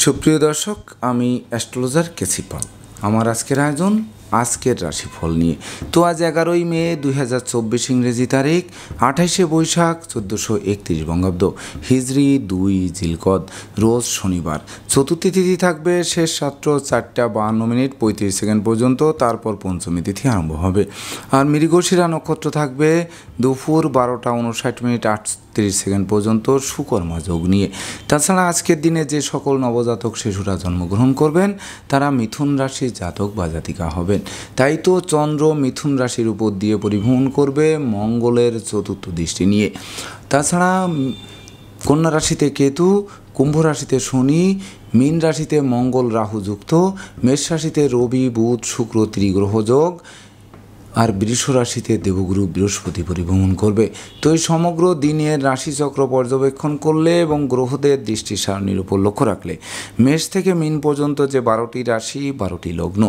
সুপ্রিয় দর্শক, আমি অ্যাস্ট্রোলজার কেসি পাল। আমার আজকের আয়োজন আজকের রাশিফল নিয়ে। তো আজ 11ই মে 2024 ইংরেজি তারিখ, 28শে বৈশাখ 1431 বঙ্গাব্দ, হিজরি 2 জিলকদ, রোজ শনিবার। চতুর্থী তিথি থাকবে শেষ রাত্র 4:52 পর্যন্ত, তারপর পঞ্চমী তিথি আরম্ভ হবে। আর মৃগশিরা নক্ষত্র থাকবে দুপুর 12:59 পর্যন্ত সুকর্মা যোগ নিয়ে। তাছাড়া আজকের দিনে যে সকল নবজাতক শিশুরা জন্মগ্রহণ করবেন তারা মিথুন রাশির জাতক বা জাতিকা হবেন। তাই তো চন্দ্র মিথুন রাশির উপর দিয়ে পরিভ্রমণ করবে মঙ্গলের চতুর্থ দৃষ্টি নিয়ে। তাছাড়া কন্যা রাশিতে কেতু, কুম্ভ রাশিতে শনি, মীন রাশিতে মঙ্গল রাহু যুক্ত, মেষ রাশিতে রবি বুধ শুক্র ত্রিগ্রহ যোগ, আর বৃষ রাশিতে দেবগুরু বৃহস্পতি পরিভ্রমণ করবে। তো এই সমগ্র দিনের রাশিচক্র পর্যবেক্ষণ করলে এবং গ্রহদের দৃষ্টি সারণীর উপর লক্ষ্য রাখলে মেষ থেকে মীন পর্যন্ত যে 12টি রাশি 12টি লগ্ন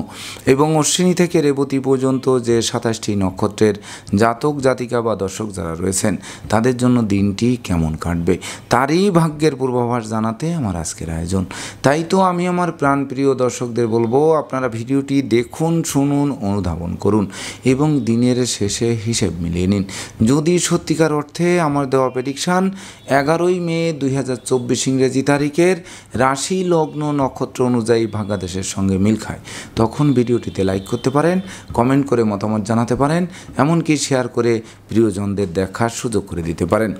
এবং অশ্বিনী থেকে রেবতী পর্যন্ত যে 27টি নক্ষত্রের জাতক জাতিকা বা দর্শক যারা রয়েছেন তাদের জন্য দিনটি কেমন কাটবে তারই ভাগ্যের পূর্বাভাস জানাতে আমার আজকের আয়োজন। তাই তো আমি আমার প্রাণপ্রিয় দর্শকদের বলবো, আপনারা ভিডিওটি দেখুন, শুনুন, অনুধাবন করুন এবং দিনের শেষে হিসেব মিলিয়ে নিন। যদি সত্যিকার অর্থে আমার দেওয়া প্রেডিকশান 11ই মে 2024 ইংরেজি তারিখের রাশি লগ্ন নক্ষত্র অনুযায়ী ভাগ্যাদেশের সঙ্গে মিল খায়, তখন ভিডিওটিতে লাইক করতে পারেন, কমেন্ট করে মতামত জানাতে পারেন, এমনকি শেয়ার করে প্রিয়জনদের দেখার সুযোগ করে দিতে পারেন।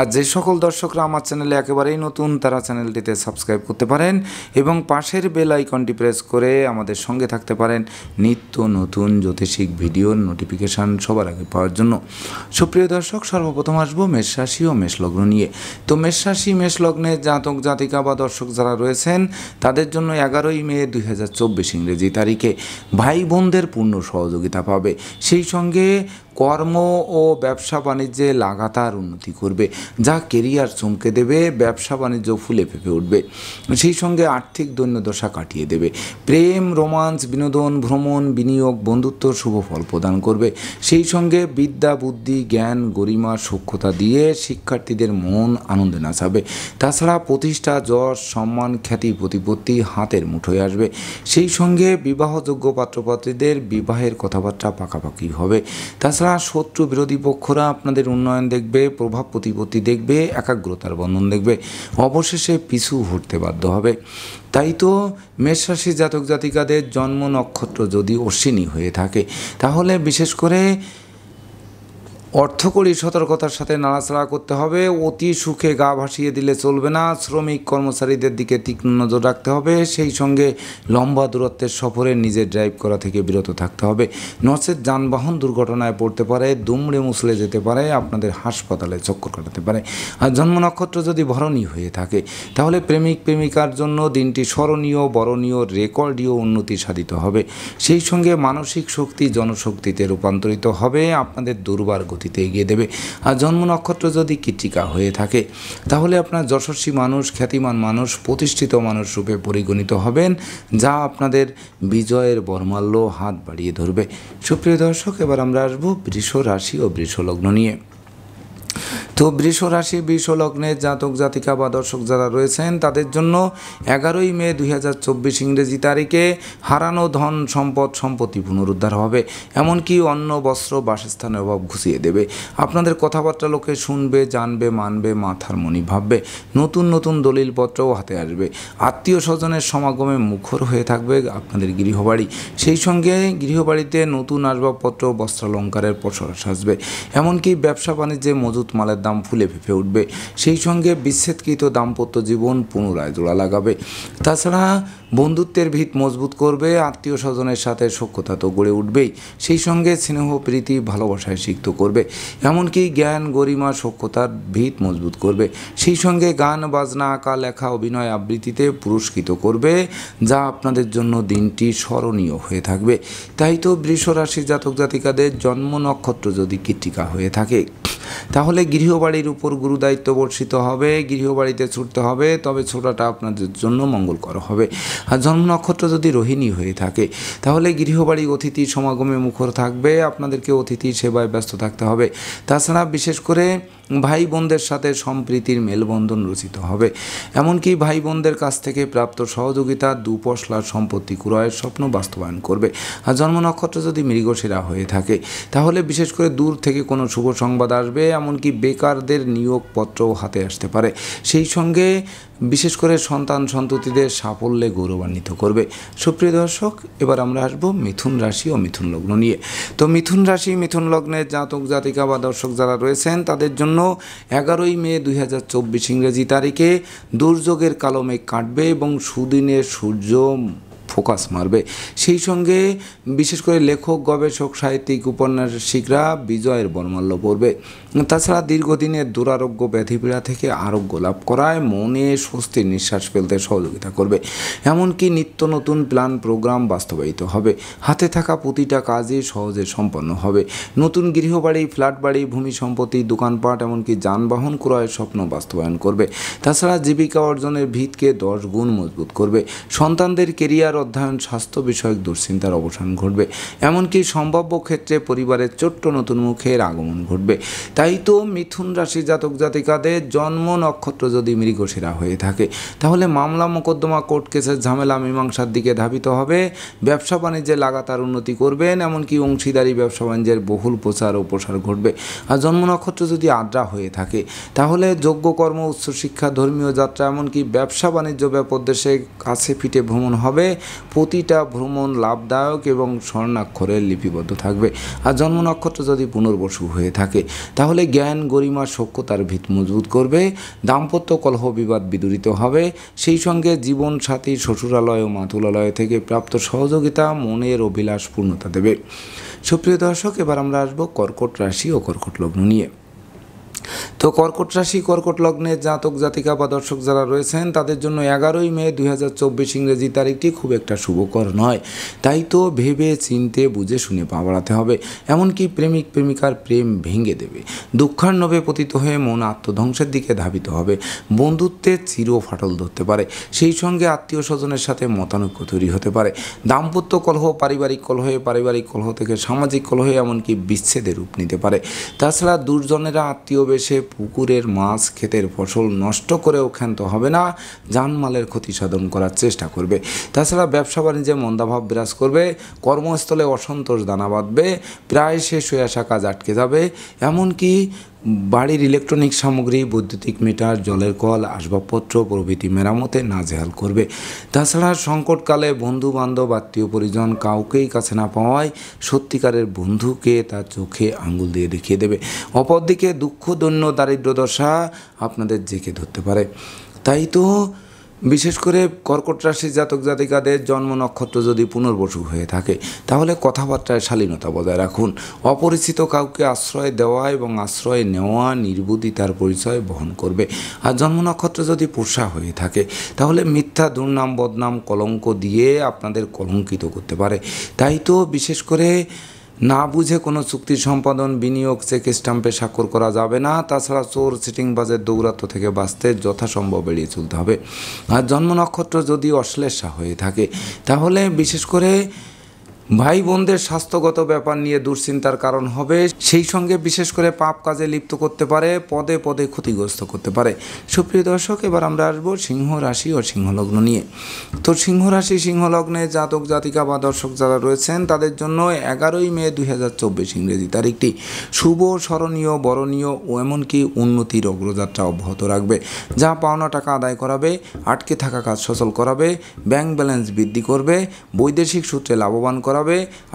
আর যে সকল দর্শকরা আমার চ্যানেলে একেবারেই নতুন তারা চ্যানেলটিতে সাবস্ক্রাইব করতে পারেন এবং পাশের বেল আইকনটি প্রেস করে আমাদের সঙ্গে থাকতে পারেন নিত্য নতুন জ্যোতিষিক ভিডিওর নোটিফিকেশান সবার আগে পাওয়ার জন্য। সুপ্রিয় দর্শক, সর্বপ্রথম আসবো মেষ রাশি ও মেষ লগ্ন নিয়ে। তো মেষ রাশি মেষ লগ্নের জাতক জাতিকা বা দর্শক যারা রয়েছেন তাদের জন্য 11ই মে 2024 ইংরেজি তারিখে ভাই বোনদের পূর্ণ সহযোগিতা পাবে। সেই সঙ্গে কর্ম ও ব্যবসা বাণিজ্যে লাগাতার উন্নতি করবে, যা কেরিয়ার চমকে দেবে, ব্যবসা বাণিজ্য ফুলে ফেঁপে উঠবে। সেই সঙ্গে আর্থিক দৈন্যদশা কাটিয়ে দেবে। প্রেম, রোমান্স, বিনোদন, ভ্রমণ, বিনিয়োগ, বন্ধুত্ব শুভ ফল প্রদান করবে। সেই সঙ্গে বিদ্যা, বুদ্ধি, জ্ঞান, গরিমা, সূক্ষ্মতা দিয়ে শিক্ষার্থীদের মন আনন্দে নাচাবে। তাছাড়া প্রতিষ্ঠা, যশ, সম্মান, খ্যাতি, প্রতিপত্তি হাতের মুঠোয় আসবে। সেই সঙ্গে বিবাহযোগ্য পাত্রপাত্রীদের বিবাহের কথাবার্তা পাকাপাকি হবে। তাছাড়া শত্রু বিরোধী পক্ষরা আপনাদের উন্নয়ন দেখবে, প্রভাব প্রতিপত্তি দেখবে, একাগ্রতার বন্ধন দেখবে, অবশেষে পিছু হটতে বাধ্য হবে। তাই তো মেষ রাশির জাতক জাতিকাদের জন্ম নক্ষত্র যদি অশ্বিনী হয়ে থাকে তাহলে বিশেষ করে অর্থকরী সতর্কতার সাথে নাড়াচাড়া করতে হবে। অতি সুখে গা ভাসিয়ে দিলে চলবে না। শ্রমিক কর্মচারীদের দিকে তীক্ষ্ণ নজর রাখতে হবে। সেই সঙ্গে লম্বা দূরত্বের সফরে নিজে ড্রাইভ করা থেকে বিরত থাকতে হবে, নচেত যানবাহন দুর্ঘটনায় পড়তে পারে, দুমড়ে মুছলে যেতে পারে, আপনাদের হাসপাতালে চক্কর কাটাতে পারে। আর জন্ম নক্ষত্র যদি ভরণী হয়ে থাকে তাহলে প্রেমিক প্রেমিকার জন্য দিনটি স্মরণীয়, বরণীয়, রেকর্ডীয় উন্নতি সাধিত হবে। সেই সঙ্গে মানসিক শক্তি জনশক্তিতে রূপান্তরিত হবে, আপনাদের দুর্বার এগিয়ে দেবে। আর জন্ম নক্ষত্র যদি কৃত্তিকা হয়ে থাকে তাহলে আপনার যশস্বী মানুষ, খ্যাতিমান মানুষ, প্রতিষ্ঠিত মানুষ রূপে পরিগণিত হবেন, যা আপনাদের বিজয়ের বর্মাল্য হাত বাড়িয়ে ধরবে। সুপ্রিয় দর্শক, এবার আমরা আসবো বৃষ রাশি ও বৃষ লগ্ন নিয়ে। তো বৃষ রাশি বৃষ লগ্নের জাতক জাতিকা বা দর্শক যারা রয়েছেন তাদের জন্য 11ই মে 2024 ইংরেজি তারিখে হারানো ধন সম্পদ সম্পত্তি পুনরুদ্ধার হবে, এমনকি অন্ন বস্ত্র বাসস্থানের অভাব ঘুষিয়ে দেবে। আপনাদের কথাবার্তা লোকে শুনবে, জানবে, মানবে, মাথার মণি ভাববে। নতুন নতুন দলিলপত্রও হাতে আসবে। আত্মীয় স্বজনের সমাগমে মুখর হয়ে থাকবে আপনাদের গৃহবাড়ি। সেই সঙ্গে গৃহবাড়িতে নতুন আসবাবপত্র, বস্ত্রালঙ্কারের পসরা সাজবে, এমনকি ব্যবসা বাণিজ্যে মজুত মালের দাম ফুলে ফেঁপে উঠবে। সেই সঙ্গে বিচ্ছেদকৃত দাম্পত্য জীবন পুনরায় জোড়া লাগাবে। তাছাড়া বন্ধুত্বের ভিত মজবুত করবে, আত্মীয় স্বজনের সাথে সখ্যতা তো গড়ে উঠবেই, সেই সঙ্গে স্নেহ প্রীতি ভালোবাসায় সিক্ত করবে, এমনকি জ্ঞান, গরিমা, সখ্যতার ভিত মজবুত করবে। সেই সঙ্গে গান বাজনা, আঁকা লেখা, অভিনয় আবৃত্তিতে পুরস্কৃত করবে, যা আপনাদের জন্য দিনটি স্মরণীয় হয়ে থাকবে। তাই তো বৃষ রাশির জাতক জাতিকাদের জন্ম নক্ষত্র যদি কৃত্তিকা হয়ে থাকে তাহলে গৃহবাড়ির উপর গুরুদায়িত্ব বর্ষিত হবে, গৃহবাড়িতে ছুটতে হবে, তবে ছোটাটা আপনাদের জন্য মঙ্গলকর হবে। আর জন্ম নক্ষত্র যদি রোহিণী হয়ে থাকে তাহলে গৃহবাড়ি অতিথি সমাগমে মুখর থাকবে, আপনাদেরকে অতিথি সেবায় ব্যস্ত থাকতে হবে। তাছাড়া বিশেষ করে ভাই বোনদের সাথে সম্প্রীতির মেলবন্ধন রচিত হবে। এমনকি ভাই বোনদের কাছ থেকে প্রাপ্ত সহযোগিতা দুপশলার সম্পত্তি ক্রয়ের স্বপ্ন বাস্তবায়ন করবে। আর জন্ম নক্ষত্র যদি মৃগশিরা হয়ে থাকে তাহলে বিশেষ করে দূর থেকে কোনো শুভ সংবাদ আসবে, এমনকি বেকারদের নিয়োগপত্রও হাতে আসতে পারে। সেই সঙ্গে বিশেষ করে সন্তান সন্ততিদের সাফল্যে গৌরবান্বিত করবে। সুপ্রিয় দর্শক, এবার আমরা আসবো মিথুন রাশি ও মিথুন লগ্ন নিয়ে। তো মিথুন রাশি মিথুন লগ্নের জাতক জাতিকা বা দর্শক যারা রয়েছেন তাদের জন্য 11ই মে 2024 ইংরেজি তারিখে দুর্যোগের কালো মেঘ কাটবে এবং সুদিনের সূর্য ফোকাস মারবে। সেই সঙ্গে বিশেষ করে লেখক, গবেষক, সাহিত্যিক, উপন্যাসিকরা বিজয়ের বর্মাল্য পড়বে। তাছাড়া দীর্ঘদিনের দুরারোগ্য ব্যাধিপীড়া থেকে আরোগ্য লাভ করায় মনে স্বস্তির নিঃশ্বাস ফেলতে সহযোগিতা করবে। এমনকি নিত্য নতুন প্ল্যান প্রোগ্রাম বাস্তবায়িত হবে। হাতে থাকা প্রতিটা কাজই সহজে সম্পন্ন হবে। নতুন গৃহবাড়ি, ফ্ল্যাট বাড়ি, ভূমি সম্পত্তি, দোকানপাট, এমনকি যানবাহন ক্রয়ের স্বপ্ন বাস্তবায়ন করবে। তাছাড়া জীবিকা অর্জনের ভিতকে 10 গুণ মজবুত করবে। সন্তানদের কেরিয়ার, অধ্যয়ন, স্বাস্থ্য বিষয়ক দুশ্চিন্তার অবসান ঘটবে। এমনকি সম্ভাব্য ক্ষেত্রে পরিবারের ছোট্ট নতুন মুখের আগমন ঘটবে। তাই তো মিথুন রাশি জাতক জাতিকাদের জন্ম নক্ষত্র যদি মৃগশিরা হয়ে থাকে তাহলে মামলা মোকদ্দমা, কোর্ট কেসের ঝামেলা মীমাংসার দিকে ধাবিত হবে। ব্যবসা বাণিজ্যে লাগাতার উন্নতি করবেন। এমনকি অংশীদারি ব্যবসা বাণিজ্যের বহুল প্রচার ও প্রসার ঘটবে। আর জন্ম নক্ষত্র যদি আদ্রা হয়ে থাকে তাহলে যোগ্য কর্ম, উচ্চশিক্ষা, ধর্মীয় যাত্রা, এমনকি ব্যবসা বাণিজ্য ব্যাপদেশে কাছে পিঠে ভ্রমণ হবে। প্রতিটা ভ্রমণ লাভদায়ক এবং স্বর্ণাক্ষরে লিপিবদ্ধ থাকবে। আর জন্ম নক্ষত্র যদি পুনর্বসু হয়ে থাকে তাহলে জ্ঞান, গরিমা, সখ্যতার ভিত মজবুত করবে। দাম্পত্য কলহ বিবাদ বিদূরিত হবে। সেই সঙ্গে জীবন সাথী, শ্বশুরালয় ও মাতুলালয় থেকে প্রাপ্ত সহযোগিতা মনের অভিলাষ পূর্ণতা দেবে। সুপ্রিয় দর্শক, এবার আমরা আসবো কর্কট রাশি ও কর্কট লগ্ন নিয়ে। তো কর্কট রাশি কর্কট লগ্নের জাতক জাতিকা বা দর্শক যারা রয়েছেন তাদের জন্য 11ই মে 2024 ইংরেজি তারিখটি খুব একটা শুভকর নয়। তাই তো ভেবে চিনতে বুঝে শুনে পা বাড়াতে হবে। এমনকি প্রেমিক প্রেমিকার প্রেম ভেঙে দেবে। দুঃখার্ণবে পতিত হয়ে মন আত্মধ্বংসের দিকে ধাবিত হবে। বন্ধুত্বের চির ফাটল ধরতে পারে। সেই সঙ্গে আত্মীয় স্বজনের সাথে মতানৈক্য তৈরি হতে পারে। দাম্পত্য কলহ পারিবারিক কলহে, পারিবারিক কলহ থেকে সামাজিক কলহে, এমনকি বিচ্ছেদের রূপ নিতে পারে। তাছাড়া দুর্জনেরা আত্মীয় বেশে পুকুরের মাছ, ক্ষেতের ফসল নষ্ট করেও ক্ষান্ত হবে না, জানমালের ক্ষতি সাধন করার চেষ্টা করবে। তাছাড়া ব্যবসা বাণিজ্যে মন্দাভাব বিরাজ করবে। কর্মস্থলে অসন্তোষ দানা বাঁধবে। প্রায় শেষ হয়ে আসা কাজ আটকে যাবে। এমনকি বাড়ির ইলেকট্রনিক সামগ্রী, বৈদ্যুতিক মিটার, জলের কল, আসবাবপত্র প্রভৃতি মেরামতে নাজেহাল করবে। তাছাড়া সংকটকালে বন্ধু বান্ধব, আত্মীয় পরিজন কাউকেই কাছে না পাওয়ায় সত্যিকারের বন্ধুকে তার চোখে আঙুল দিয়ে দেখিয়ে দেবে। অপরদিকে দুঃখ, দৈন্য, দারিদ্র দশা আপনাদের জেঁকে ধরতে পারে। তাই তো বিশেষ করে কর্কট রাশির জাতক জাতিকাদের জন্ম নক্ষত্র যদি পুনর্বসু হয়ে থাকে তাহলে কথাবার্তায় শালীনতা বজায় রাখুন। অপরিচিত কাউকে আশ্রয় দেওয়া এবং আশ্রয় নেওয়া নির্বুদ্ধিতার পরিচয় বহন করবে। আর জন্ম নক্ষত্র যদি পুষা হয়ে থাকে তাহলে মিথ্যা, দুর্নাম, বদনাম, কলঙ্ক দিয়ে আপনাদের কলঙ্কিত করতে পারে। তাই তো বিশেষ করে না বুঝে কোনো চুক্তি সম্পাদন, বিনিয়োগ, চেক স্ট্যাম্পে স্বাক্ষর করা যাবে না। তাছাড়া চোর, চিটিংবাজের দৌরাত্ম্য থেকে বাঁচতে যথাসম্ভব এড়িয়ে চলতে হবে। আর জন্ম নক্ষত্র যদি অশ্লেষা হয়ে থাকে তাহলে বিশেষ করে ভাই বোনদের স্বাস্থ্যগত ব্যাপার নিয়ে দুশ্চিন্তার কারণ হবে। সেই সঙ্গে বিশেষ করে পাপ কাজে লিপ্ত করতে পারে, পদে পদে ক্ষতিগ্রস্ত করতে পারে। সুপ্রিয় দর্শক, এবার আমরা আসবো সিংহ রাশি ও সিংহলগ্ন নিয়ে। তো সিংহ রাশি সিংহলগ্নে জাতক জাতিকা বা দর্শক যারা রয়েছেন তাদের জন্য 11ই মে 2024 ইংরেজি তারিখটি শুভ, স্মরণীয়, বরণীয় ও এমনকি উন্নতির অগ্রযাত্রা অব্যাহত রাখবে। যা পাওনা টাকা আদায় করাবে, আটকে থাকা কাজ সচল করাবে, ব্যাংক ব্যালেন্স বৃদ্ধি করবে, বৈদেশিক সূত্রে লাভবান করাবে,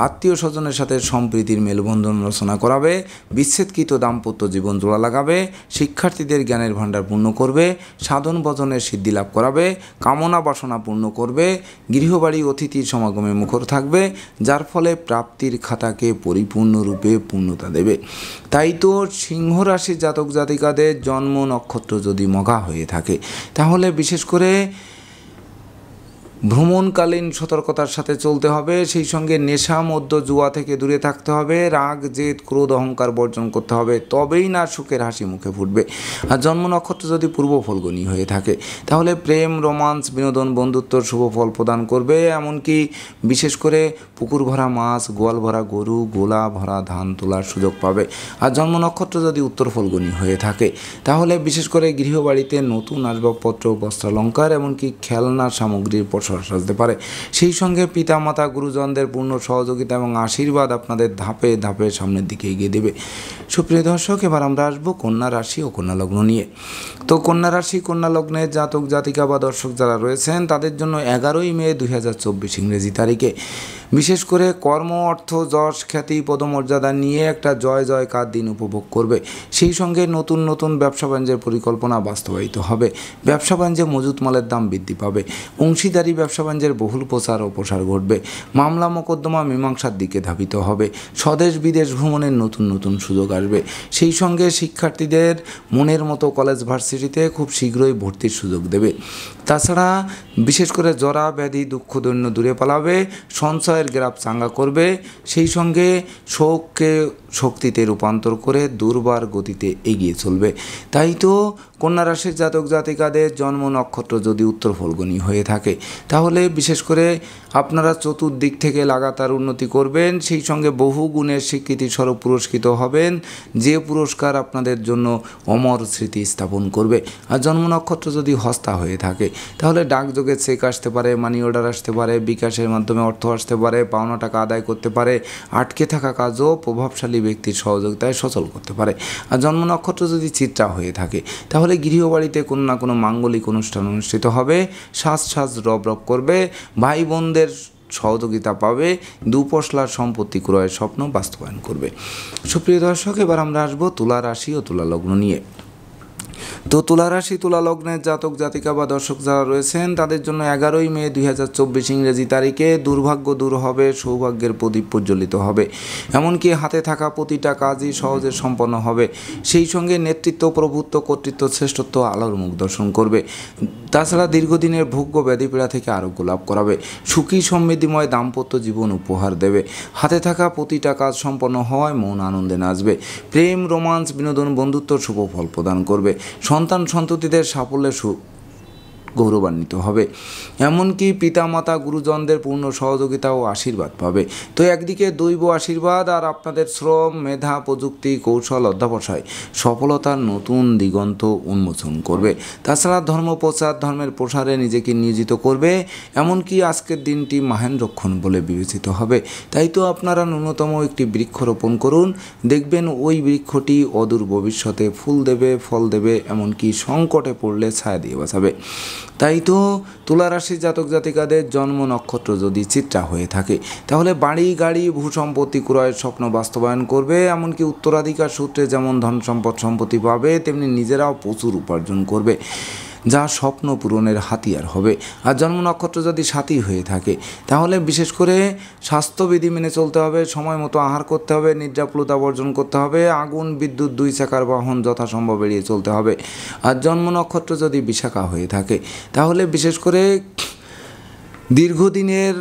আত্মীয় স্বজনের সাথে সম্প্রীতির মেলবন্ধন রচনা করাবে, বিচ্ছেদকৃত দাম্পত্য জীবন জোড়া লাগাবে, শিক্ষার্থীদের জ্ঞানের ভাণ্ডার পূর্ণ করবে, সাধন ভজনের সিদ্ধি লাভ করাবে, কামনা বাসনা পূর্ণ করবে, গৃহবাড়ি অতিথির সমাগমে মুখর থাকবে, যার ফলে প্রাপ্তির খাতাকে পরিপূর্ণরূপে পূর্ণতা দেবে। তাই তো সিংহ রাশি জাতক জাতিকাদের জন্ম নক্ষত্র যদি মঘা হয়ে থাকে তাহলে বিশেষ করে ভ্রমণকালীন সতর্কতার সাথে চলতে হবে। সেই সঙ্গে নেশা মদ্য জুয়া থেকে দূরে থাকতে হবে। রাগ জেদ ক্রোধ অহংকার বর্জন করতে হবে, তবেই না সুখের হাসি মুখে ফুটবে। আর জন্ম নক্ষত্র যদি পূর্ব ফলগুনি হয়ে থাকে তাহলে প্রেম রোমান্স বিনোদন বন্ধুত্বর শুভ ফল প্রদান করবে। এমনকি বিশেষ করে পুকুর ভরা মাছ গোয়াল ভরা গরু গোলা ভরা ধান তোলার সুযোগ পাবে। আর জন্ম নক্ষত্র যদি উত্তর ফলগুনি হয়ে থাকে তাহলে বিশেষ করে গৃহবাড়িতে নতুন আসবাবপত্র বস্ত্রালঙ্কার এমনকি খেলনা সামগ্রীর প্রসার সাজতে পারে। সেই সঙ্গে পিতামাতা গুরুজনদের পূর্ণ সহযোগিতা এবং আশীর্বাদ আপনাদের ধাপে ধাপে সামনের দিকে এগিয়ে দেবে। সুপ্রিয় দর্শক, এবার আমরা আসবো কন্যা রাশি ও কন্যা লগ্ন নিয়ে। তো কন্যা রাশি কন্যা লগ্নের জাতক জাতিকা বা দর্শক যারা রয়েছেন তাদের জন্য 11ই মে 2024 ইংরেজি তারিখে বিশেষ করে কর্ম অর্থ যশ খ্যাতি পদমর্যাদা নিয়ে একটা জয় জয়কার দিন উপভোগ করবে। সেই সঙ্গে নতুন নতুন ব্যবসা বাণিজ্যের পরিকল্পনা বাস্তবায়িত হবে। ব্যবসা বাণিজ্যে মজুত মালের দাম বৃদ্ধি পাবে। অংশীদারি ব্যবসা বাণিজ্যের বহুল প্রচার ও প্রসার ঘটবে। মামলা মোকদ্দমা মীমাংসার দিকে ধাবিত হবে। স্বদেশ বিদেশ ভ্রমণের নতুন নতুন সুযোগ আসবে। সেই সঙ্গে শিক্ষার্থীদের মনের মতো কলেজ ভার্সিটিতে খুব শীঘ্রই ভর্তির সুযোগ দেবে। তাছাড়া বিশেষ করে জরা ব্যাধি দুঃখ দৈন্য দূরে পালাবে। সঞ্চয়ের গ্রাফ চাঙ্গা করবে। সেই সঙ্গে শোককে শক্তিতে রূপান্তর করে দুর্বার গতিতে এগিয়ে চলবে। তাই তো কন্যা রাশির জাতক জাতিকাদের জন্ম নক্ষত্র যদি উত্তর ফলগুনি হয়ে থাকে তাহলে বিশেষ করে আপনারা চতুর্দিক থেকে লাগাতার উন্নতি করবেন। সেই সঙ্গে বহু গুণের স্বীকৃতি স্বরূপ পুরস্কৃত হবেন, যে পুরস্কার আপনাদের জন্য অমর স্মৃতি স্থাপন করবে। আর জন্ম নক্ষত্র যদি হস্তা হয়ে থাকে তাহলে ডাকযোগে চেক আসতে পারে, মানি অর্ডার আসতে পারে, বিকাশের মাধ্যমে অর্থ আসতে পারে, পাওনা টাকা আদায় করতে পারে, আটকে থাকা কাজও প্রভাবশালী ব্যক্তির সহযোগিতায় সচল করতে পারে। আর জন্ম নক্ষত্র যদি চিত্রা হয়ে থাকে তাহলে গৃহবাড়িতে কোনো না কোনো মাঙ্গলিক অনুষ্ঠান অনুষ্ঠিত হবে। সাজ সাজ রব রব করবে, ভাই বোনদের সহযোগিতা পাবে, দুপশলার সম্পত্তি ক্রয়ের স্বপ্ন বাস্তবায়ন করবে। সুপ্রিয় দর্শক, এবার আমরা আসবো তুলা রাশি ও তুলা লগ্ন নিয়ে। তো তুলা রাশি তুলা লগ্নের জাতক জাতিকা বা দর্শক যারা রয়েছেন তাদের জন্য 11ই মে 2024 ইংরেজি তারিখে দুর্ভাগ্য দূর হবে, সৌভাগ্যের প্রদীপ প্রজ্বলিত হবে। এমনকি হাতে থাকা প্রতিটা কাজই সহজে সম্পন্ন হবে। সেই সঙ্গে নেতৃত্ব প্রভুত্ব কর্তৃত্ব শ্রেষ্ঠত্ব আলোর মুখ দর্শন করবে। তাছাড়া দীর্ঘদিনের ভোগ্য ব্যাধিপীড়া থেকে আরোগ্য লাভ করাবে। সুখী সমৃদ্ধিময় দাম্পত্য জীবন উপহার দেবে। হাতে থাকা প্রতিটা কাজ সম্পন্ন হওয়ায় মন আনন্দে নাচবে। প্রেম রোমান্স বিনোদন বন্ধুত্ব শুভ ফল প্রদান করবে। সন্তান সন্ততিদের সাফল্যে গৌরবান্বিত হবে। এমনকি পিতামাতা গুরুজনদের পূর্ণ সহযোগিতা ও আশীর্বাদ পাবে। তো একদিকে দৈব আশীর্বাদ আর আপনাদের শ্রম মেধা প্রযুক্তি কৌশল অধ্যাবসায় সফলতার নতুন দিগন্ত উন্মোচন করবে। তাছাড়া ধর্ম প্রচার ধর্মের প্রসারে নিজেকে নিয়োজিত করবে। এমনকি আজকের দিনটি মাহেন্দ্রক্ষণ বলে বিবেচিত হবে। তাই তো আপনারা ন্যূনতম একটি বৃক্ষ রোপণ করুন, দেখবেন ওই বৃক্ষটি অদূর ভবিষ্যতে ফুল দেবে ফল দেবে, এমনকি সংকটে পড়লে ছায়া দিয়ে বাঁচাবে। তাই তো তুলা রাশির জাতক জাতিকাদের জন্ম নক্ষত্র যদি চিত্রা হয়ে থাকে তাহলে বাড়ি গাড়ি ভূসম্পত্তি ক্রয়ের স্বপ্ন বাস্তবায়ন করবে। এমনকি উত্তরাধিকার সূত্রে যেমন ধন সম্পদ সম্পত্তি পাবে তেমনি নিজেরাও প্রচুর উপার্জন করবে, যা স্বপ্ন পূরণের হাতিয়ার হবে। আর জন্ম নক্ষত্র যদি সাথী হয়ে থাকে তাহলে বিশেষ করে স্বাস্থ্যবিধি মেনে চলতে হবে, সময় মতো আহার করতে হবে, নিদ্রাপ্লুতা বর্জন করতে হবে, আগুন বিদ্যুৎ দুই চাকার বাহন যথাসম্ভব এড়িয়ে চলতে হবে। আর জন্ম নক্ষত্র যদি বিশাখা হয়ে থাকে তাহলে বিশেষ করে দীর্ঘদিনের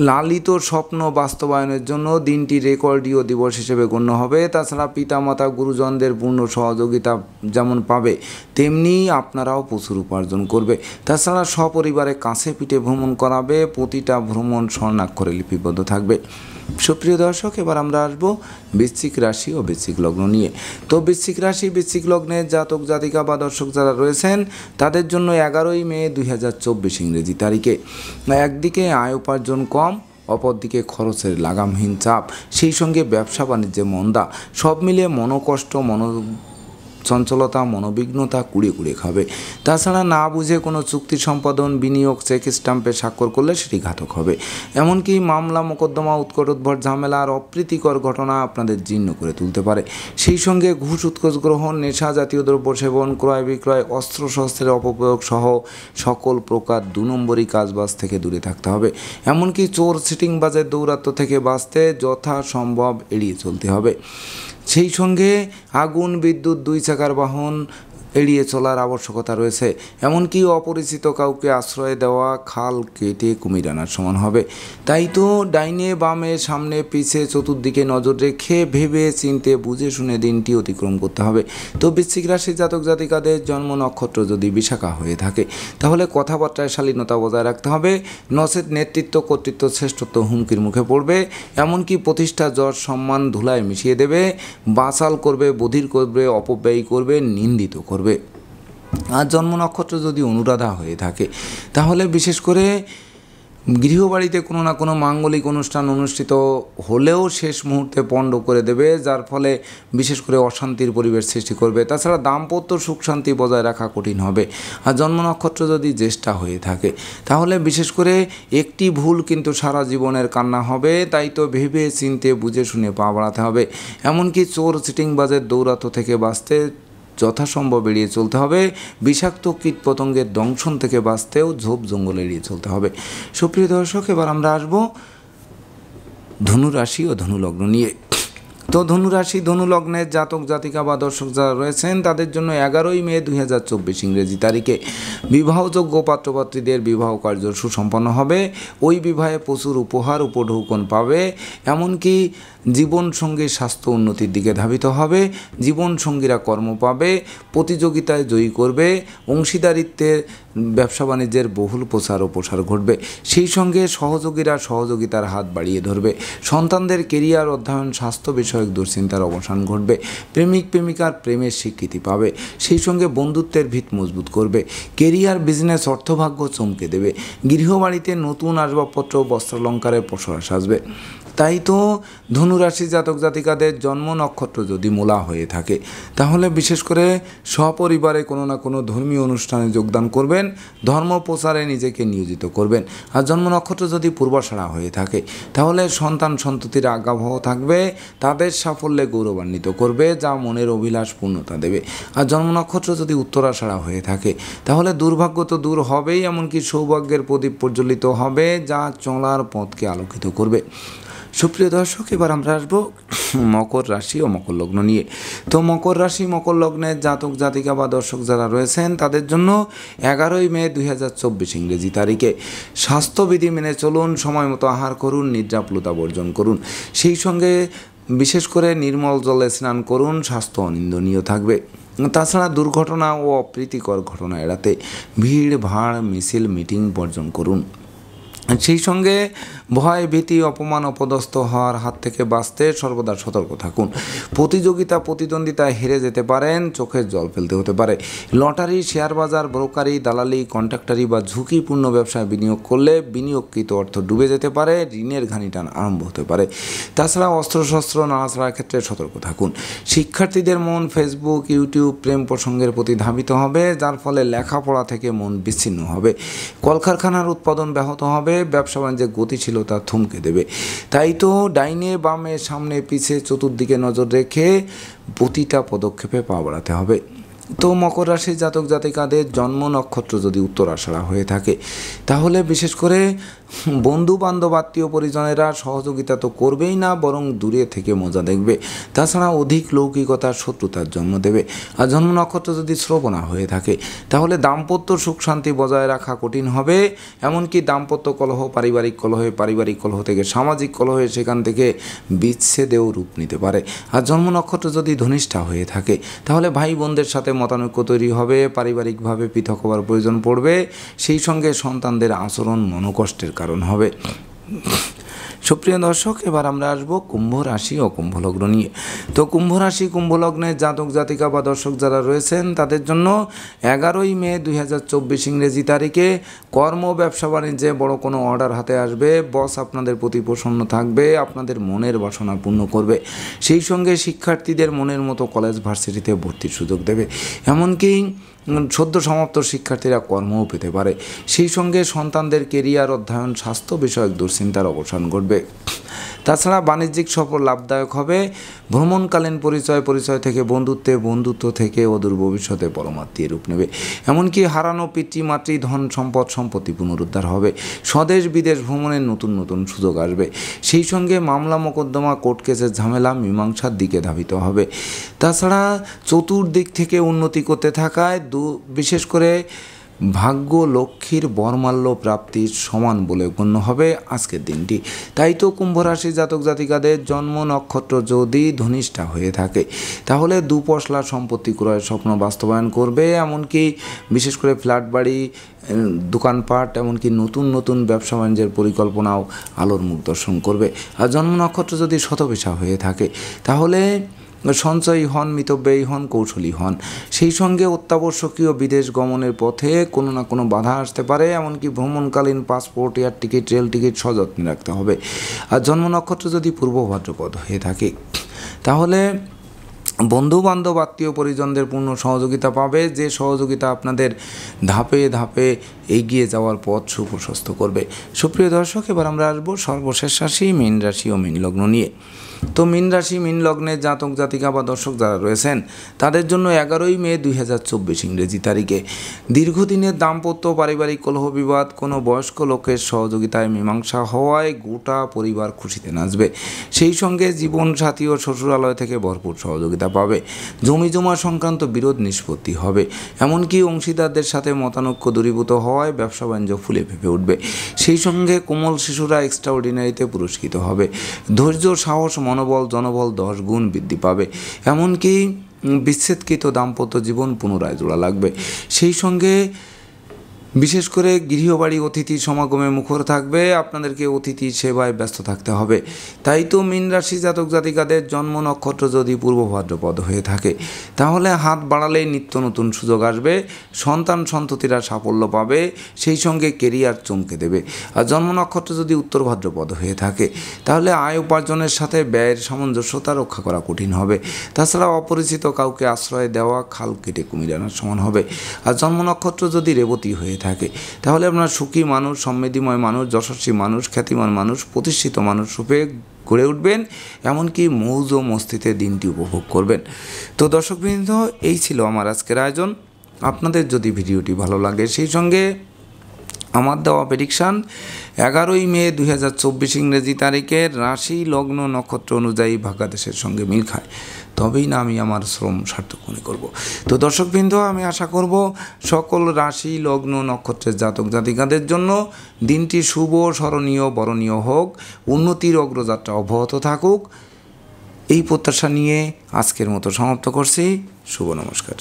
লালিত স্বপ্ন বাস্তবায়নের জন্য দিনটি রেকর্ডীয় দিবস হিসেবে গণ্য হবে। তাছাড়া পিতামাতা গুরুজনদের পূর্ণ সহযোগিতা যেমন পাবে তেমনি আপনারাও প্রচুর উপার্জন করবে। তাছাড়া সপরিবারে কাছে পিঠে ভ্রমণ করাবে, প্রতিটা ভ্রমণ স্বর্ণাক্ষরে লিপিবদ্ধ থাকবে। সুপ্রিয় দর্শক, এবার আমরা আসবো বৃশ্চিক রাশি ও বৃশ্চিক লগ্ন নিয়ে। তো বৃশ্চিক রাশি বৃশ্চিক লগ্নের জাতক জাতিকা বা দর্শক যারা রয়েছেন তাদের জন্য 11ই মে 2024 ইংরেজি তারিখে একদিকে আয় উপার্জন কম, অপরদিকে খরচের লাগামহীন চাপ, সেই সঙ্গে ব্যবসা বাণিজ্যে মন্দা, সব মিলিয়ে মনোকষ্ট চঞ্চলতা মনোবিঘ্নতা কুড়িয়ে কুড়িয়ে খাবে। তাছাড়া না বুঝে কোনো চুক্তি সম্পাদন বিনিয়োগ চেক স্ট্যাম্পে স্বাক্ষর করলে সেটি ঘাতক হবে। এমনকি মামলা মোকদ্দমা উৎকটোদ্ভট ঝামেলা আর অপ্রীতিকর ঘটনা আপনাদের জীর্ণ করে তুলতে পারে। সেই সঙ্গে ঘুষ উৎকোচ গ্রহণ নেশা জাতীয় দ্রব্য সেবন ক্রয় বিক্রয় অস্ত্রশস্ত্রের অপপ্রয়োগ সহ সকল প্রকার 2 নম্বরই কাজবাজ থেকে দূরে থাকতে হবে। এমনকি চোর সিটিংবাজের দৌরাত্ম্য থেকে বাঁচতে যথাসম্ভব এড়িয়ে চলতে হবে। সেই সঙ্গে আগুন বিদ্যুৎ দুই চাকার বাহন এড়িয়ে চলার আবশ্যকতা রয়েছে। এমনকি অপরিচিত কাউকে আশ্রয় দেওয়া খাল কেটে কুমির আনার সমান হবে। তাই তো ডাইনে বামে সামনে পিছে চতুর্দিকে নজর রেখে ভেবে চিনতে বুঝে শুনে দিনটি অতিক্রম করতে হবে। তো বৃশ্চিক রাশির জাতক জাতিকাদের জন্ম নক্ষত্র যদি বিশাখা হয়ে থাকে তাহলে কথাবার্তায় শালীনতা বজায় রাখতে হবে, নচেত নেতৃত্ব কর্তৃত্ব শ্রেষ্ঠত্ব হুমকির মুখে পড়বে। এমনকি প্রতিষ্ঠা যশ সম্মান ধুলায় মিশিয়ে দেবে, বাচাল করবে, বধির করবে, অপব্যয়ী করবে, নিন্দিত করবে। আর জন্ম নক্ষত্র যদি অনুরাধা হয়ে থাকে তাহলে বিশেষ করে গৃহবাড়িতে কোনো না কোনো মাঙ্গলিক অনুষ্ঠান অনুষ্ঠিত হলেও শেষ মুহূর্তে পণ্ড করে দেবে, যার ফলে বিশেষ করে অশান্তির পরিবেশ সৃষ্টি করবে। তাছাড়া দাম্পত্য সুখ শান্তি বজায় রাখা কঠিন হবে। আর জন্ম নক্ষত্র যদি জ্যেষ্ঠা হয়ে থাকে তাহলে বিশেষ করে একটি ভুল কিন্তু সারা জীবনের কান্না হবে। তাই তো ভেবে চিনতে বুঝে শুনে পা বাড়াতে হবে। এমনকি চোর চিটিংবাজের দৌরাত্ম্য থেকে বাঁচতে যথাসম্ভব এড়িয়ে চলতে হবে। বিষাক্ত কীট পতঙ্গের দংশন থেকে বাঁচতেও ঝোপ জঙ্গল এড়িয়ে চলতে হবে। সুপ্রিয় দর্শক, এবার আমরা আসবো ধনুরাশি ও ধনুলগ্ন নিয়ে। তো ধনুরাশি ধনুলগ্নের জাতক জাতিকা বা দর্শক যারা রয়েছেন তাদের জন্য 11ই মে 2024 ইংরেজি তারিখে বিবাহযোগ্য পাত্রপাত্রীদের বিবাহ কার্য সুসম্পন্ন হবে। ওই বিবাহে প্রচুর উপহার উপঢৌকন পাবে। এমনকি জীবনসঙ্গীর স্বাস্থ্য উন্নতির দিকে ধাবিত হবে। জীবনসঙ্গীরা কর্ম পাবে, প্রতিযোগিতায় জয়ী করবে, অংশীদারিত্বের ব্যবসা বাণিজ্যের বহুল প্রচার ও প্রসার ঘটবে। সেই সঙ্গে সহযোগীরা সহযোগিতার হাত বাড়িয়ে ধরবে। সন্তানদের কেরিয়ার অধ্যয়ন স্বাস্থ্য বিষয়ক দুশ্চিন্তার অবসান ঘটবে। প্রেমিক প্রেমিকার প্রেমের স্বীকৃতি পাবে। সেই সঙ্গে বন্ধুত্বের ভিত মজবুত করবে। কেরিয়ার বিজনেস অর্থভাগ্য চমকে দেবে। গৃহবাড়িতে নতুন আসবাবপত্র বস্ত্রালঙ্কারের প্রসার সাজবে। তাই তো ধনুরাশি জাতক জাতিকাদের জন্ম নক্ষত্র যদি মূলা হয়ে থাকে তাহলে বিশেষ করে সপরিবারে কোনো না কোনো ধর্মীয় অনুষ্ঠানে যোগদান করবেন, ধর্ম প্রচারে নিজেকে নিয়োজিত করবেন। আর জন্ম নক্ষত্র যদি পূর্বাষাঢ়া হয়ে থাকে তাহলে সন্তান সন্ততির আজ্ঞাবহ থাকবে, তাদের সাফল্যে গৌরবান্বিত করবে, যা মনের অভিলাষ পূর্ণতা দেবে। আর জন্ম নক্ষত্র যদি উত্তরাষাঢ়া হয়ে থাকে তাহলে দুর্ভাগ্য তো দূর হবেই, এমনকি সৌভাগ্যের প্রদীপ প্রজ্বলিত হবে, যা চলার পথকে আলোকিত করবে। সুপ্রিয় দর্শক, এবার আমরা আসবো মকর রাশি ও মকর লগ্ন নিয়ে। তো মকর রাশি মকর লগ্নের জাতক জাতিকা বা দর্শক যারা রয়েছেন তাদের জন্য 11ই মে 2024 ইংরেজি তারিখে স্বাস্থ্যবিধি মেনে চলুন, সময় মতো আহার করুন, নিদ্রাপ্লুতা বর্জন করুন। সেই সঙ্গে বিশেষ করে নির্মল জলে স্নান করুন, স্বাস্থ্য অনিন্দনীয় থাকবে। তাছাড়া দুর্ঘটনা ও অপ্রীতিকর ঘটনা এড়াতে ভিড় ভাড় মিছিল মিটিং বর্জন করুন। সেই সঙ্গে ভয় ভীতি অপমান অপদস্থ হওয়ার হাত থেকে বাঁচতে সর্বদা সতর্ক থাকুন। প্রতিযোগিতা প্রতিদ্বন্দ্বিতায় হেরে যেতে পারেন, চোখের জল ফেলতে হতে পারে। লটারি, শেয়ার বাজার, ব্রোকারি, দালালি, কন্ট্রাক্টারি বা ঝুঁকিপূর্ণ ব্যবসায় বিনিয়োগ করলে বিনিয়োগকৃত অর্থ ডুবে যেতে পারে, ঋণের ঘানিটান আরম্ভ হতে পারে। তাছাড়া অস্ত্রশস্ত্র নাড়াচাড়ার ক্ষেত্রে সতর্ক থাকুন। শিক্ষার্থীদের মন ফেসবুক ইউটিউব প্রেম প্রসঙ্গের প্রতি ধাবিত হবে, যার ফলে লেখাপড়া থেকে মন বিচ্ছিন্ন হবে। কলকারখানার উৎপাদন ব্যাহত হবে, ব্যবসা বাণিজ্যের গতিশীলতা থমকে দেবে। তাই তো ডাইনে বামে সামনে পিছে চতুর্দিকে নজর রেখে প্রতিটা পদক্ষেপে পা বাড়াতে হবে। তো মকর রাশির জাতক জাতিকাদের জন্ম নক্ষত্র যদি উত্তরাষাঢ়া হয়ে থাকে তাহলে বিশেষ করে বন্ধু বান্ধব আত্মীয় পরিজনেরা সহযোগিতা তো করবেই না, বরং দূরে থেকে মজা দেখবে। তাছাড়া অধিক লৌকিকতার শত্রুতার জন্ম দেবে। আর জন্ম নক্ষত্র যদি শ্রবণা হয়ে থাকে তাহলে দাম্পত্য সুখ শান্তি বজায় রাখা কঠিন হবে। এমনকি দাম্পত্য কলহ, পারিবারিক কলহ থেকে সামাজিক কলহে, সেখান থেকে বিচ্ছেদেও রূপ নিতে পারে। আর জন্ম নক্ষত্র যদি ধনিষ্ঠা হয়ে থাকে তাহলে ভাই বোনদের সাথে মতানৈক্য তৈরি হবে, পারিবারিকভাবে পৃথক হওয়ার প্রয়োজন পড়বে। সেই সঙ্গে সন্তানদের আচরণ মনোকষ্টের কারণ হবে। সুপ্রিয় দর্শক, এবার আমরা আসবো কুম্ভ রাশি ও কুম্ভ লগ্ন নিয়ে। তো কুম্ভ রাশি কুম্ভ লগ্নের জাতক জাতিকা বা দর্শক যারা রয়েছেন তাদের জন্য 11ই মে 2024 ইংরেজি তারিখে কর্ম ব্যবসা বাণিজ্যে বড় কোনো অর্ডার হাতে আসবে। বস আপনাদের প্রতি প্রসন্ন থাকবে, আপনাদের মনের বাসনা পূর্ণ করবে। সেই সঙ্গে শিক্ষার্থীদের মনের মতো কলেজ ভার্সিটিতে ভর্তির সুযোগ দেবে। এমনকি সদ্য সমাপ্ত শিক্ষার্থীরা কর্মও পেতে পারে। সেই সঙ্গে সন্তানদের কেরিয়ার অধ্যয়ন স্বাস্থ্য বিষয়ক দুশ্চিন্তার অবসান ঘটবে। তাছাড়া বাণিজ্যিক সফর লাভদায়ক হবে। ভ্রমণকালীন পরিচয় থেকে বন্ধুত্ব থেকে অদূর ভবিষ্যতে পরমাত্মীয় রূপ নেবে। এমনকি হারানো পিতৃমাতৃ ধন সম্পত্তি পুনরুদ্ধার হবে। স্বদেশ বিদেশ ভ্রমণের নতুন সুযোগ আসবে। সেই সঙ্গে মামলা মোকদ্দমা কোর্ট কেসের ঝামেলা মীমাংসার দিকে ধাবিত হবে। তাছাড়া চতুর্দিক থেকে উন্নতি করতে থাকায় বিশেষ করে ভাগ্য লক্ষ্মীর বরমাল্য প্রাপ্তির সমান বলে গণ্য হবে আজকের দিনটি। তাই তো কুম্ভ রাশি জাতক জাতিকাদের জন্ম নক্ষত্র যদি ধনিষ্ঠা হয়ে থাকে তাহলে দুপশলা সম্পত্তি ক্রয়ের স্বপ্ন বাস্তবায়ন করবে। এমনকি বিশেষ করে ফ্ল্যাট বাড়ি, দোকানপাট, এমনকি নতুন ব্যবসা বাণিজ্যের পরিকল্পনাও আলোর মুখ দর্শন করবে। আর জন্ম নক্ষত্র যদি শতবিশা হয়ে থাকে তাহলে সঞ্চয়ী হন, মিতব্যয়ী হন, কৌশলী হন। সেই সঙ্গে অত্যাবশ্যকীয় বিদেশ গমনের পথে কোনো না কোনো বাধা আসতে পারে। এমনকি ভ্রমণকালীন passport, air ticket, rail ticket সযত্নে রাখতে হবে। আর জন্ম নক্ষত্র যদি পূর্ব ভাদ্রপদ হয়ে থাকে তাহলে বন্ধুবান্ধব আত্মীয় পরিজনদের পূর্ণ সহযোগিতা পাবে, যে সহযোগিতা আপনাদের ধাপে এগিয়ে যাওয়ার পথ সুপ্রশস্ত করবে। সুপ্রিয় দর্শক, এবার আমরা আসবো সর্বশেষ রাশি মীন রাশি ও মীন লগ্ন নিয়ে। তো মীন রাশি মীন লগ্নের জাতক জাতিকা বা দর্শক যারা রয়েছেন তাদের জন্য 11ই মে 2024 ইংরেজি তারিখে দীর্ঘদিনের দাম্পত্য পারিবারিক কলহ বিবাদ কোনো বয়স্ক লোকের সহযোগিতায় মীমাংসা হওয়ায় গোটা পরিবার খুশিতে নাচবে। সেই সঙ্গে জীবনসাথী ও শ্বশুরালয় থেকে ভরপুর সহযোগিতা পাবে। জমি জমা সংক্রান্ত বিরোধ নিষ্পত্তি হবে। এমনকি অংশীদারদের সাথে মতানৈক্য দূরীভূত হওয়ায় ব্যবসা বাণিজ্য ফুলে ফেঁপে উঠবে। সেই সঙ্গে কোমল শিশুরা এক্সট্রাঅর্ডিনারিতে পুরস্কৃত হবে। ধৈর্য, সাহস, মনোবল, জনবল 10 গুণ বৃদ্ধি পাবে। এমনকি বিচ্ছেদকৃত দাম্পত্য জীবন পুনরায় জোড়া লাগবে। সেই সঙ্গে বিশেষ করে গৃহবাড়ি অতিথি সমাগমে মুখর থাকবে। আপনাদেরকে অতিথি সেবায় ব্যস্ত থাকতে হবে। তাই তো মীন রাশি জাতক জাতিকাদের জন্ম নক্ষত্র যদি পূর্ব ভাদ্রপদ হয়ে থাকে তাহলে হাত বাড়ালেই নিত্য নতুন সুযোগ আসবে। সন্ততিরা সাফল্য পাবে। সেই সঙ্গে কেরিয়ার চমকে দেবে। আর জন্ম নক্ষত্র যদি উত্তর ভাদ্রপদ হয়ে থাকে তাহলে আয় উপার্জনের সাথে ব্যয়ের সামঞ্জস্যতা রক্ষা করা কঠিন হবে। তাছাড়া অপরিচিত কাউকে আশ্রয় দেওয়া খাল কেটে কুমির আনার সমান হবে। আর জন্ম নক্ষত্র যদি রেবতী হয়ে থাকে তাহলে আপনার সুখী মানুষ, সমৃদ্ধিময় মানুষ, যশস্বী মানুষ, খ্যাতিমান মানুষ, প্রতিষ্ঠিত মানুষ রূপে গড়ে উঠবেন। এমনকি মৌজ ও মস্তিতে দিনটি উপভোগ করবেন। তো দর্শকবৃন্দ, এই ছিল আমার আজকের আয়োজন। আপনাদের যদি ভিডিওটি ভালো লাগে সেই সঙ্গে আমার দেওয়া প্রেডিকশান 11ই মে 2024 ইংরেজি তারিখের রাশি লগ্ন নক্ষত্র অনুযায়ী ভাগ্যাদেশের সঙ্গে মিল খায় তবেই না আমি আমার শ্রম সার্থক মনে করব। তো দর্শকবৃন্দ, আমি আশা করব সকল রাশি লগ্ন নক্ষত্রের জাতক জাতিকাদের জন্য দিনটি শুভ, স্মরণীয়, বরণীয় হোক, উন্নতির অগ্রযাত্রা অব্যাহত থাকুক। এই প্রত্যাশা নিয়ে আজকের মতো সমাপ্ত করছি। শুভ নমস্কার।